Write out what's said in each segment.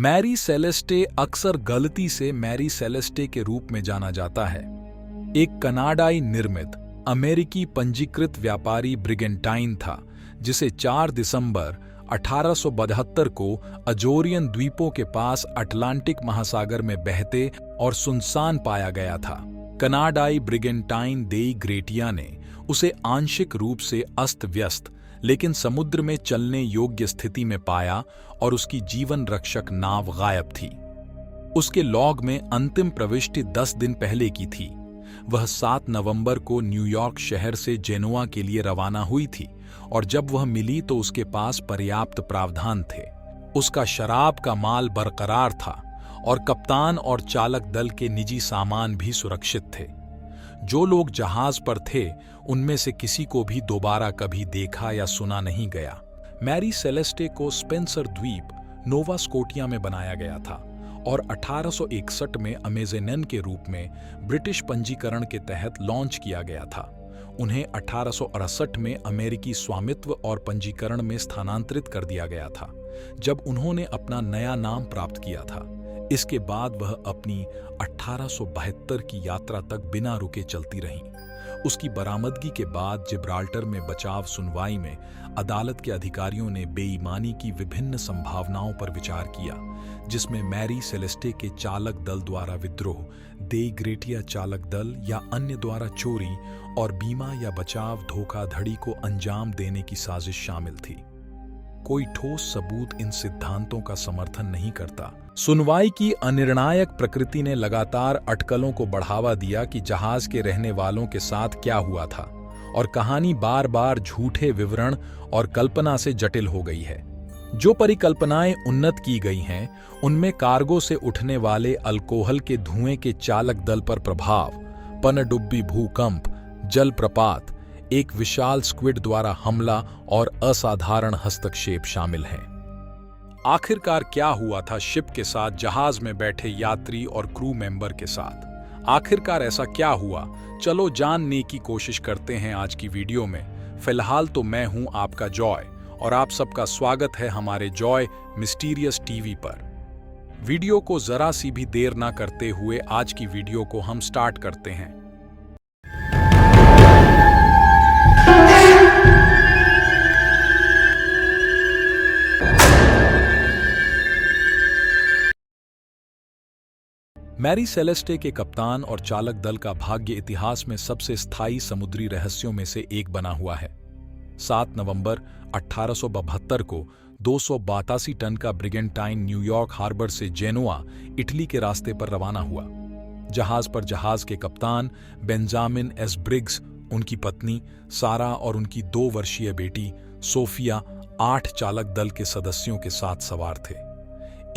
Mary Celeste अक्सर गलती से मैरी सेलेस्टे के रूप में जाना जाता है। एक कनाडाई निर्मित अमेरिकी पंजीकृत व्यापारी ब्रिगेंटाइन था, जिसे 4 दिसंबर 1872 को अजोरियन द्वीपों के पास अटलांटिक महासागर में बहते और सुनसान पाया गया था। कनाडाई ब्रिगेंटाइन देई ग्रेटिया ने उसे आंशिक रूप से अस्त व्यस्त लेकिन समुद्र में चलने योग्य स्थिति में पाया और उसकी जीवन रक्षक नाव गायब थी। उसके लॉग में अंतिम प्रविष्टि 10 दिन पहले की थी। वह 7 नवंबर को न्यूयॉर्क शहर से जेनोआ के लिए रवाना हुई थी और जब वह मिली तो उसके पास पर्याप्त प्रावधान थे। उसका शराब का माल बरकरार था और कप्तान और चालक दल के निजी सामान भी सुरक्षित थे। जो लोग जहाज पर थे उनमें से किसी को भी दोबारा कभी देखा या सुना नहीं गया। मैरी सेलेस्टे को स्पेंसर द्वीप नोवा स्कोटिया में बनाया गया था और 1861 में अमेज़ेनन के रूप में ब्रिटिश पंजीकरण के तहत लॉन्च किया गया था। उन्हें 1868 में अमेरिकी स्वामित्व और पंजीकरण में स्थानांतरित कर दिया गया था, जब उन्होंने अपना नया नाम प्राप्त किया था। इसके बाद वह अपनी 1872 की यात्रा तक बिना रुके चलती रहीं। उसकी बरामदगी के बाद जिब्राल्टर में बचाव सुनवाई में अदालत के अधिकारियों ने बेईमानी की विभिन्न संभावनाओं पर विचार किया, जिसमें मैरी सेलेस्टे के चालक दल द्वारा विद्रोह, देई ग्रेटिया चालक दल या अन्य द्वारा चोरी और बीमा या बचाव धोखाधड़ी को अंजाम देने की साजिश शामिल थी। कोई ठोस सबूत इन सिद्धांतों का समर्थन नहीं करता। सुनवाई की अनिर्णायक प्रकृति ने लगातार अटकलों को बढ़ावा दिया कि जहाज के रहने वालों के साथ क्या हुआ था, और कहानी बार बार झूठे विवरण और कल्पना से जटिल हो गई है। जो परिकल्पनाएं उन्नत की गई हैं, उनमें कार्गो से उठने वाले अल्कोहल के धुएं के चालक दल पर प्रभाव, पनडुब्बी भूकंप, जलप्रपात, एक विशाल स्क्विड द्वारा हमला और असाधारण हस्तक्षेप शामिल हैं। आखिरकार क्या हुआ था शिप के साथ, जहाज में बैठे यात्री और क्रू मेंबर के साथ? आखिरकार ऐसा क्या हुआ? चलो जानने की कोशिश करते हैं आज की वीडियो में। फिलहाल तो मैं हूं आपका जॉय और आप सबका स्वागत है हमारे जॉय मिस्टीरियस टीवी पर। वीडियो को जरा सी भी देर ना करते हुए आज की वीडियो को हम स्टार्ट करते हैं। मैरी सेलेस्टे के कप्तान और चालक दल का भाग्य इतिहास में सबसे स्थायी समुद्री रहस्यों में से एक बना हुआ है। 7 नवंबर 1872 को 282 टन का ब्रिगेंटाइन न्यूयॉर्क हार्बर से जेनोआ, इटली के रास्ते पर रवाना हुआ। जहाज पर जहाज के कप्तान बेंजामिन एस ब्रिग्स, उनकी पत्नी सारा और उनकी 2 वर्षीय बेटी सोफिया 8 चालक दल के सदस्यों के साथ सवार थे।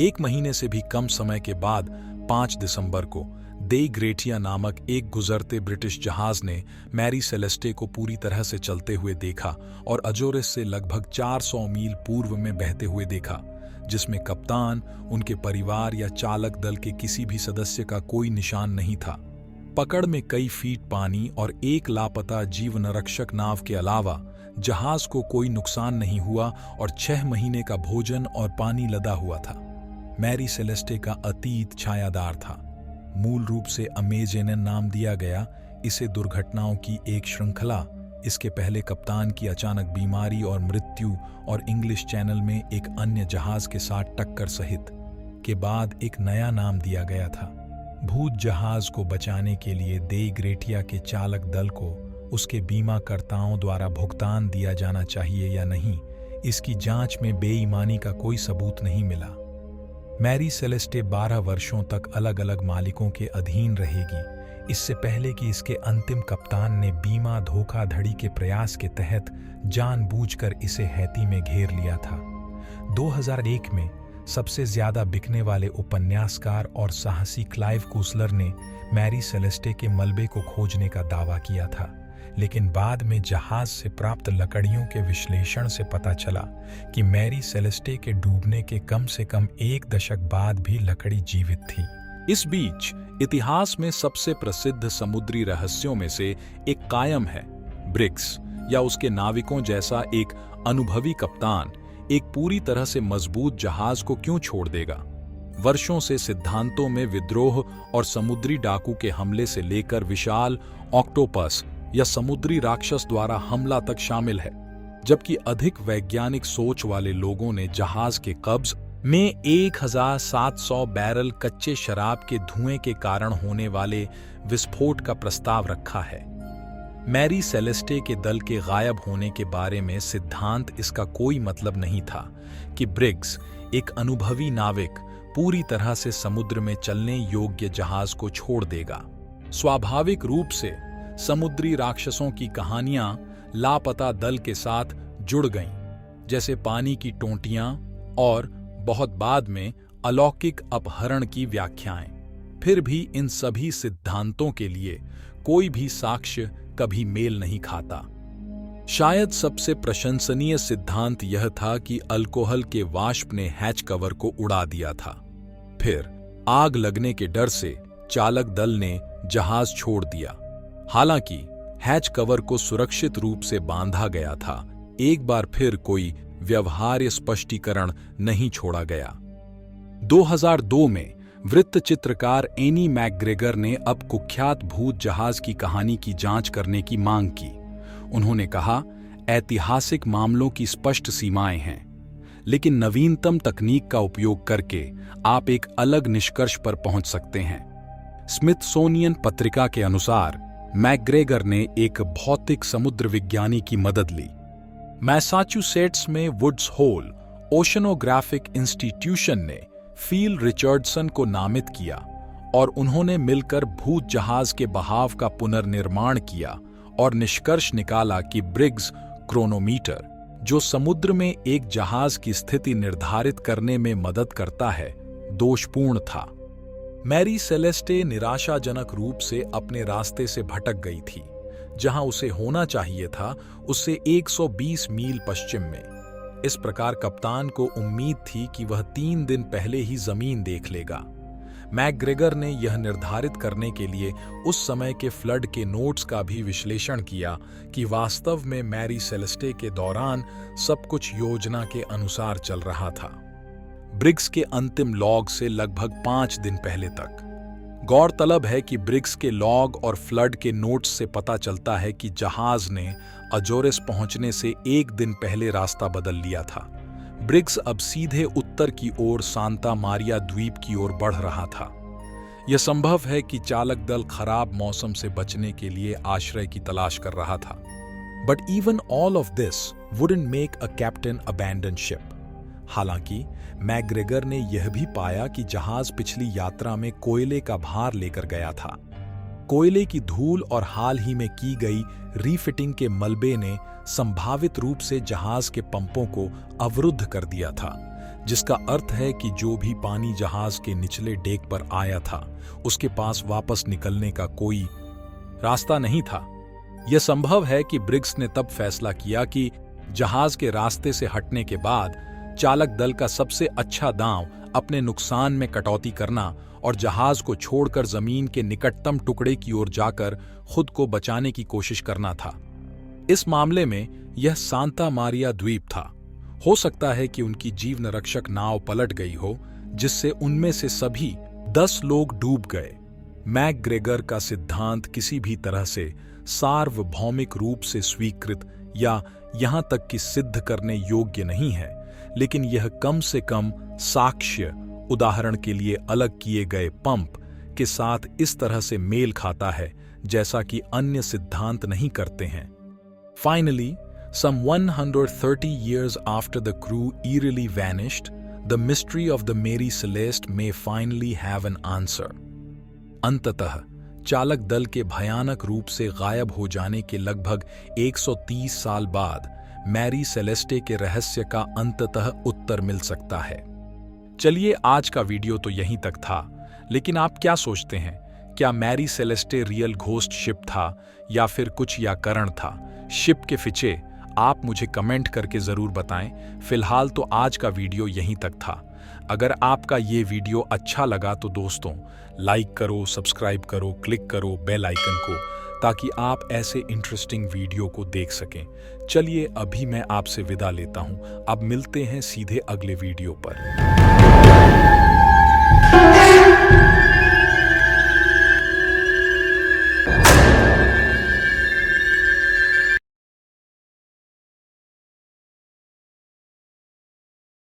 1 महीने से भी कम समय के बाद 5 दिसंबर को देई ग्रेटिया नामक एक गुजरते ब्रिटिश जहाज ने मैरी सेलेस्टे को पूरी तरह से चलते हुए देखा और अजोरिस से लगभग 400 मील पूर्व में बहते हुए देखा, जिसमें कप्तान, उनके परिवार या चालक दल के किसी भी सदस्य का कोई निशान नहीं था। पकड़ में कई फीट पानी और एक लापता जीवनरक्षक नाव के अलावा जहाज को कोई नुकसान नहीं हुआ और 6 महीने का भोजन और पानी लदा हुआ था। मैरी सेलेस्टे का अतीत छायादार था। मूल रूप से अमेज़ेनन नाम दिया गया इसे दुर्घटनाओं की एक श्रृंखला, इसके पहले कप्तान की अचानक बीमारी और मृत्यु और इंग्लिश चैनल में एक अन्य जहाज के साथ टक्कर सहित के बाद एक नया नाम दिया गया था। भूत जहाज को बचाने के लिए देई ग्रेटिया के चालक दल को उसके बीमाकर्ताओं द्वारा भुगतान दिया जाना चाहिए या नहीं, इसकी जांच में बेईमानी का कोई सबूत नहीं मिला। मैरी सेलेस्टे 12 वर्षों तक अलग अलग मालिकों के अधीन रहेगी, इससे पहले कि इसके अंतिम कप्तान ने बीमा धोखाधड़ी के प्रयास के तहत जानबूझकर इसे हैती में घेर लिया था। 2001 में सबसे ज्यादा बिकने वाले उपन्यासकार और साहसी क्लाइव कूसलर ने मैरी सेलेस्टे के मलबे को खोजने का दावा किया था, लेकिन बाद में जहाज से प्राप्त लकड़ियों के विश्लेषण से पता चला कि मैरी सेलेस्टे के डूबने के कम से कम 1 दशक बाद भी लकड़ी जीवित थी। इस बीच इतिहास में सबसे प्रसिद्ध समुद्री रहस्यों में से एक कायम है। ब्रिग्स या उसके नाविकों जैसा एक अनुभवी कप्तान एक पूरी तरह से मजबूत जहाज को क्यों छोड़ देगा? वर्षों से सिद्धांतों में विद्रोह और समुद्री डाकू के हमले से लेकर विशाल ऑक्टोपस या समुद्री राक्षस द्वारा हमला तक शामिल है, जबकि अधिक वैज्ञानिक सोच वाले लोगों ने जहाज के कब्ज में 1700 बैरल कच्चे शराब के धुएं के कारण होने वाले विस्फोट का प्रस्ताव रखा है। मैरी सेलेस्टे के दल के गायब होने के बारे में सिद्धांत इसका कोई मतलब नहीं था कि ब्रिग्स, एक अनुभवी नाविक, पूरी तरह से समुद्र में चलने योग्य जहाज को छोड़ देगा। स्वाभाविक रूप से समुद्री राक्षसों की कहानियां लापता दल के साथ जुड़ गईं, जैसे पानी की टोंटियां और बहुत बाद में अलौकिक अपहरण की व्याख्याएं। फिर भी इन सभी सिद्धांतों के लिए कोई भी साक्ष्य कभी मेल नहीं खाता। शायद सबसे प्रशंसनीय सिद्धांत यह था कि अल्कोहल के वाष्प ने हैच कवर को उड़ा दिया था। फिर आग लगने के डर से चालक दल ने जहाज छोड़ दिया। हालांकि हैच कवर को सुरक्षित रूप से बांधा गया था, एक बार फिर कोई व्यवहार्य स्पष्टीकरण नहीं छोड़ा गया। 2002 में वृत्त चित्रकार एनी मैकग्रेगर ने अब कुख्यात भूत जहाज की कहानी की जांच करने की मांग की। उन्होंने कहा, ऐतिहासिक मामलों की स्पष्ट सीमाएं हैं, लेकिन नवीनतम तकनीक का उपयोग करके आप एक अलग निष्कर्ष पर पहुंच सकते हैं। स्मिथसोनियन पत्रिका के अनुसार मैकग्रेगर ने एक भौतिक समुद्र विज्ञानी की मदद ली। मैसाचुसेट्स में वुड्स होल ओशनोग्राफिक इंस्टीट्यूशन ने फील रिचर्डसन को नामित किया और उन्होंने मिलकर भूत जहाज के बहाव का पुनर्निर्माण किया और निष्कर्ष निकाला कि ब्रिग्स क्रोनोमीटर, जो समुद्र में एक जहाज की स्थिति निर्धारित करने में मदद करता है, दोषपूर्ण था। मैरी सेलेस्टे निराशाजनक रूप से अपने रास्ते से भटक गई थी। जहां उसे होना चाहिए था उससे 120 मील पश्चिम में। इस प्रकार कप्तान को उम्मीद थी कि वह 3 दिन पहले ही जमीन देख लेगा। मैकग्रेगर ने यह निर्धारित करने के लिए उस समय के फ्लड के नोट्स का भी विश्लेषण किया कि वास्तव में मैरी सेलेस्टे के दौरान सब कुछ योजना के अनुसार चल रहा था, ब्रिग्स के अंतिम लॉग से लगभग 5 दिन पहले तक। गौरतलब है कि ब्रिग्स के लॉग और फ्लड के नोट्स से पता चलता है कि जहाज ने अजोरेस पहुंचने से 1 दिन पहले रास्ता बदल लिया था। ब्रिग्स अब सीधे उत्तर की ओर सांता मारिया द्वीप की ओर बढ़ रहा था। यह संभव है कि चालक दल खराब मौसम से बचने के लिए आश्रय की तलाश कर रहा था। But even all of this wouldn't make a captain abandon ship. हालांकि मैकग्रेगर ने यह भी पाया कि जहाज पिछली यात्रा में कोयले का भार लेकर गया था। कोयले की धूल और हाल ही में की गई रीफिटिंग के मलबे ने संभावित रूप से जहाज के पंपों को अवरुद्ध कर दिया था, जिसका अर्थ है कि जो भी पानी जहाज के निचले डेक पर आया था उसके पास वापस निकलने का कोई रास्ता नहीं था। यह संभव है कि ब्रिग्स ने तब फैसला किया कि जहाज के रास्ते से हटने के बाद चालक दल का सबसे अच्छा दांव अपने नुकसान में कटौती करना और जहाज को छोड़कर जमीन के निकटतम टुकड़े की ओर जाकर खुद को बचाने की कोशिश करना था। इस मामले में यह सांता मारिया द्वीप था। हो सकता है कि उनकी जीवन रक्षक नाव पलट गई हो, जिससे उनमें से सभी 10 लोग डूब गए। मैकग्रेगर का सिद्धांत किसी भी तरह से सार्वभौमिक रूप से स्वीकृत या यहां तक कि सिद्ध करने योग्य नहीं है, लेकिन यह कम से कम साक्ष्य, उदाहरण के लिए अलग किए गए पंप, के साथ इस तरह से मेल खाता है जैसा कि अन्य सिद्धांत नहीं करते हैं। Finally, some 130 years after the crew eerily vanished, the mystery of the Mary Celeste may finally have an answer. अंततः चालक दल के भयानक रूप से गायब हो जाने के लगभग 130 साल बाद मैरी सेलेस्टे के रहस्य का अंततः उत्तर मिल सकता है। चलिए, आज का वीडियो तो यहीं तक था, लेकिन आप क्या सोचते हैं? क्या Mary Celeste real ghost ship था या फिर कुछ या करण था? शिप के फीचे आप मुझे कमेंट करके जरूर बताएं। फिलहाल तो आज का वीडियो यहीं तक था। अगर आपका ये वीडियो अच्छा लगा तो दोस्तों लाइक करो, सब्सक्राइब करो, क्लिक करो बेल आइकन को, ताकि आप ऐसे इंटरेस्टिंग वीडियो को देख सकें। चलिए, अभी मैं आपसे विदा लेता हूं। अब मिलते हैं सीधे अगले वीडियो पर।